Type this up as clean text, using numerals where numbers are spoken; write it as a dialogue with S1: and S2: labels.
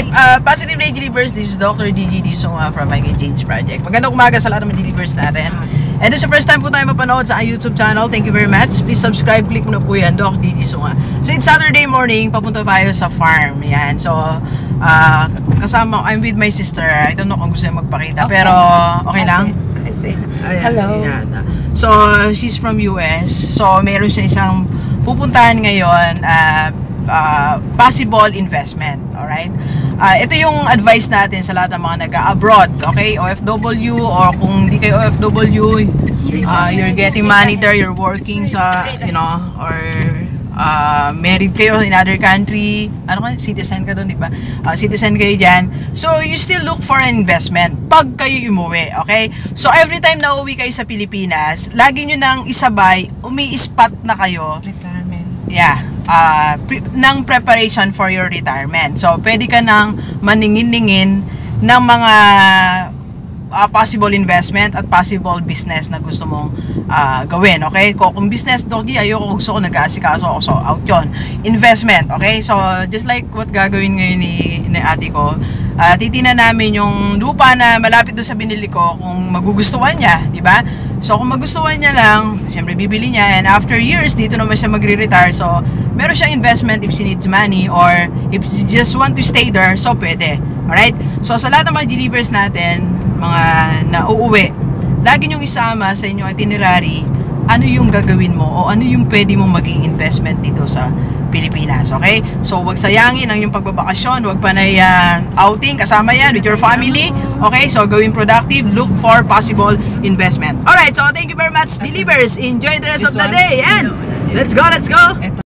S1: Alright, Positive Day Delivers. This is Dr. Gigi Sunga from My Change Project. Magandang umaga sa lahat ng mga delivers natin. And this is the first time po tayo mapanood sa YouTube channel. Thank you very much. Please subscribe, click mo na po yan, Dr. Gigi Sunga. So it's Saturday morning, papunta tayo sa farm. Yan. So, kasama, I'm with my sister. I don't know kung gusto niya magpakita, pero okay lang?
S2: I say,
S1: ayan,
S2: hello.
S1: Ayan. So, she's from US. So, meron siya isang pupuntahan ngayon, possible investment. Alright? Ito yung advice natin sa lahat ng mga nag-abroad, okay? OFW, or kung hindi kayo OFW, you're getting money there, you're working sa, you know, or married kayo in other country, ano ka, citizen ka doon, di ba? Citizen kayo dyan. So, you still look for an investment pag kayo umuwi, okay? So, every time na uwi kayo sa Pilipinas, lagi nyo nang isabay, umi-spot na kayo.
S2: Retirement.
S1: Yeah. Ng preparation for your retirement. So, pwede ka nang maningin-ningin ng mga possible investment at possible business na gusto mong gawin, okay? Kung business, Doggy, ayoko, gusto ko nag-aasikaso ako, so out yun. Investment, okay? So, just like what gagawin ngayon ni ate ko, titingnan namin yung lupa na malapit doon sa binili ko kung magugustuhan niya, di ba? So, kung magustuhan niya lang, siyempre bibili niya, and after years, dito naman siya magre-retire. So, meron siyang investment if she needs money, or if she just want to stay there, so pwede. Alright? So, sa lahat ng mga delivers natin, mga nauuwi, lagi niyong isama sa inyong itinerary, ano yung gagawin mo, o ano yung pwede mong maging investment dito sa Pilipinas, okay? So, wag sayangin ang yung pagbabakasyon, wag pa na outing, kasama yan with your family, okay? So, gawin productive, look for possible investment. Alright, so thank you very much, delivers. Enjoy the rest of the day, and let's go, let's go!